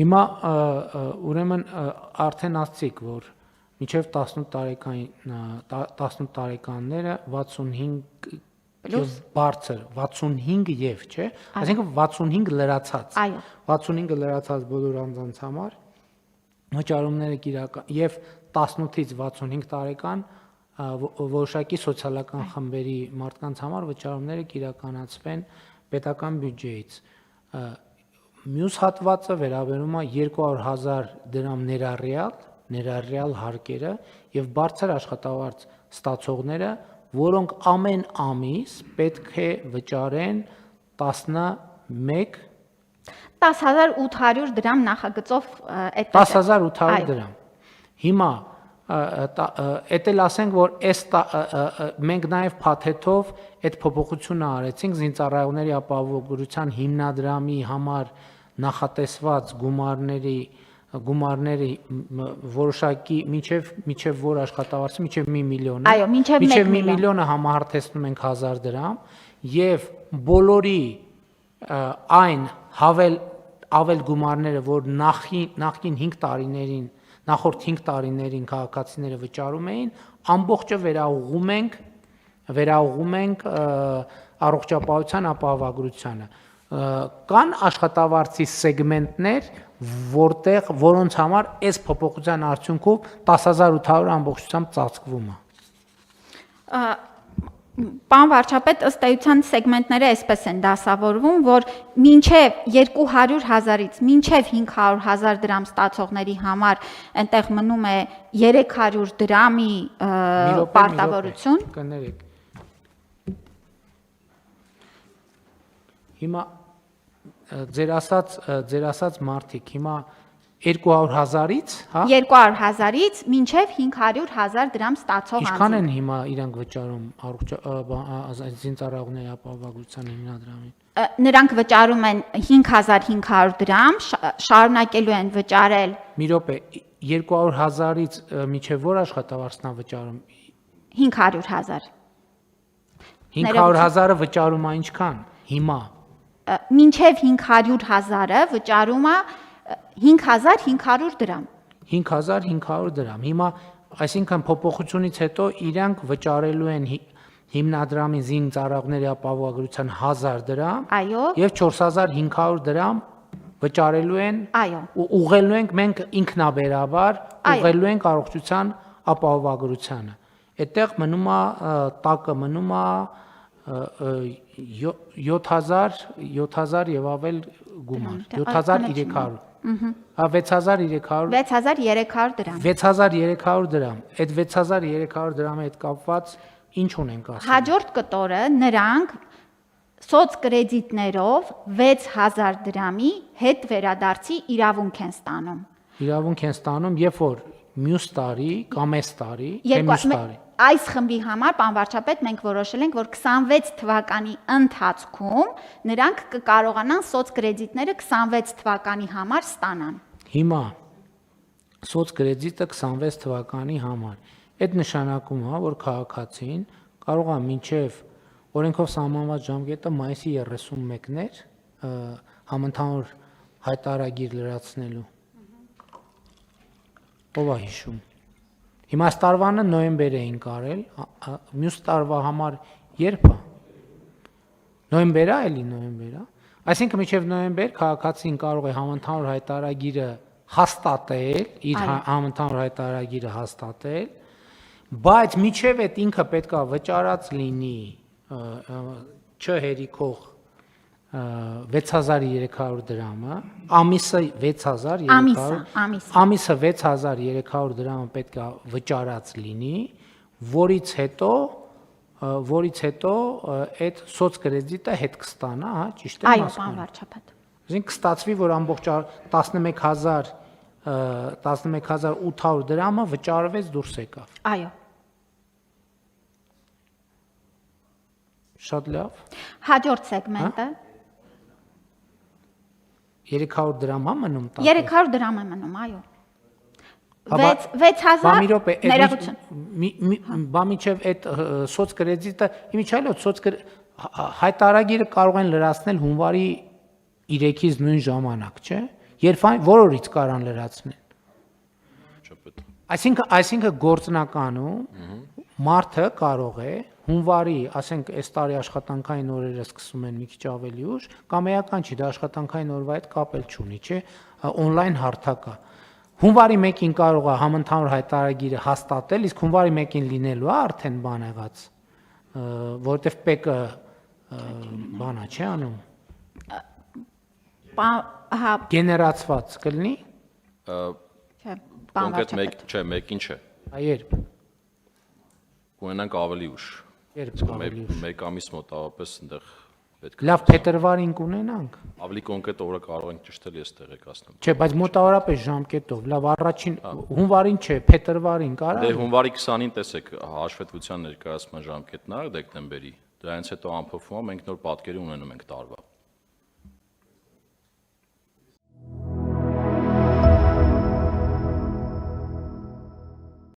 Հիմա ուրեմն արդեն ասցիք, որ մինչև 18 տարեկանները 65 եւ բարձր 65 եւ, չէ՞, այսինքն 65 լրացած։ 65 լրացած բոլոր անձանց համար վճարումները կիրական եւ 18-ից 65 տարեկան որոշակի սոցիալական խմբերի մարդկանց համար վճարումները կիրականացվեն պետական բյուջեից։ Մյուս հատվածը վերաբերում է 200,000 դրամ ներառյալ հարկերը եւ բարձր աշխատավարձ ստացողները, որոնք ամեն ամիս պետք է վճարեն 10,800 դրամ նախագծով 10,800 դրամ։ Հիմա էդ էլ ասենք, որ մենք նաև փաթեթով այդ փոփոխությունը արեցինք զինծառայողների ապահովագրության հիմնադրամի համար նախատեսված գումարների որոշակի մինչև որ աշխատավարձը մինչև 1 միլիոն է։ Այո, մինչև 1 միլիոնը համահարթեցնում ենք 1000 դրամ եւ բոլորի այն ավել գումարները, որ նախորդ 5 տարիներին քաղաքացիները վճարում էին, ամբողջը վերաուղում ենք առողջապահության ապահովագրությանը։ Կան աշխատավարձի սեգմենտներ, որոնց համար այս փոփոխության արդյունքով 10,800 ամբողջությամբ ծածկվում է։ Պարոն վարչապետ, ըստ էության սեգմենտները այսպես են դասավորվում, որ մինչև 200,000-ից մինչև 500,000 դրամ ստացողների համար այնտեղ մնում է 300 դրամի պարտավորություն։ Կներեք։ Հիմա ձեր ասած մարդիկ հիմա 200,000-ից, հա? 200,000-ից մինչև 500,000 դրամ ստացող Ինչքան են հիմա իրանք վճարում զինծառայողների ապահովագրության հիմնադրամին։ Նրանք վճարում են 5,500 դրամ, շարունակելու են վճարել։ Մի րոպե, 200,000-ից մինչև որ աշխատավարձն է վճարում։ 500,000։ 500,000-ը վճարում է ինչքան հիմա։ Մինչև 500,000-ը վճարում է 5,500 դրամ։ 5,500 դրամ։ Հիմա, այսինքն փոփոխությունից հետո իրանք վճարելու են հիմնադրամի զինծառայողների ապահովագրության 1000 դրամ եւ 4,500 դրամ վճարելու են, ուղղելու ենք մենք ինքնաբերաբար, ուղղելու ենք առողջության ապահովագրությանը։ Այդտեղ մնում է տակը մնում է 7,000 եւ ավել գումար, 7,300։ 6,300 դրամ։ 6,300 դրամ։ Այդ 6,300 դրամի հետ կապված ինչ ունենք ասում։ Հաջորդ կտորը նրանք սոցկրեդիտներով 6,000 դրամի հետ վերադարձի իրավունք են ստանում։ Իրավունք են ստանում, երբ որ մյուս տարի կամ այս տարի, թե մյուս տարի։ Այս խմբի համար, պարոն վարչապետ, մենք որոշել ենք, որ 26 թվականի ընթացքում նրանք կկարողանան սոցկրեդիտները 26 թվականի համար ստանան։ Հիմա սոցկրեդիտը 26 թվականի համար։ Այդ նշանակում է, որ քաղաքացին կարող է մինչև օրենքով սահմանված ժամկետը մայիսի 31-ներ համընդհանուր հայտարարագիր լրացնելու։ Ով է հիշում։ Հիմա այս տարվանը նոյեմբեր էին կարել, մյուս տարվա համար երբ է։ Նոյեմբեր է, էլի նոյեմբեր է։ Այսինքն մինչև նոյեմբեր քաղաքացին կարող է համընդհանուր հայտարարագիրը հաստատել, իր համընդհանուր հայտարարագիրը հաստատել, բայց մինչև այդ ինքը պետքա վճարած լինի չհերիքող 6,300 դրամը, ամիսը 6,300 դրամը պետքա վճարած լինի, որից հետո այդ սոցկրեդիտը հետ կստանա, հա, ճիշտ է։ Այո, պարոն վարչապետ։ Այսինքն կստացվի, որ ամբողջ 11,800 դրամը վճարվեց դուրս եկավ։ Այո։ Շատ լավ։ Հաջորդ սեգմենտը 300 դրամ է մնում տակը։ 300 դրամ է մնում, այո։ 6,000 ներողություն։ Բա միջև այդ սոցկրեդիտը, իմիջայլոց հայտարարագիրը կարող են լրացնել հունվարի 3-ից նույն ժամանակ, չէ՞։ երբ որ օրից կարան լրացնեն։ Շփոթ։ Այսինքն գործնականում մարդը կարող է հունվարի, ասենք, այս տարի աշխատանքային օրերը սկսում են մի քիչ ավելի ուշ, կամ էական չի, դա աշխատանքային օրվա հետ կապել չունի, չէ, on-line հարթակ է։ Հունվարի 1-ին կարող է համընդհանուր հայտարարագիրը հաստատել, իսկ հունվարի 1-ին լինելու է արդեն բան եղած, որովհետև ՊԵԿ-ը բանա չի անում։ Հա, Գեներացված կլինի։ չէ, Կոնկրետ մեկին չէ։ Երբ Կունենանք ավելի ուշ։ երբ ավելի ուշ։ Մեկ ամիս մոտավորապես այնտեղ պետք է։ Լավ, փետրվարին կունենանք։ Ավելի կոնկրետ օրը կարող ենք ճշտել, ես տեղեկացնեմ։ Չէ, բայց մոտավորապես ժամկետով։ Լավ, առաջին հունվարին չէ, փետրվարին կարա։ Դե հունվարի 20-ին տեսեք հաշվետվության ներկայացման ժամկետն է դեկտեմբերի։ Դրանից հետո ամփոփվում է, մենք նոր պատկերի ունենում ենք տարվա։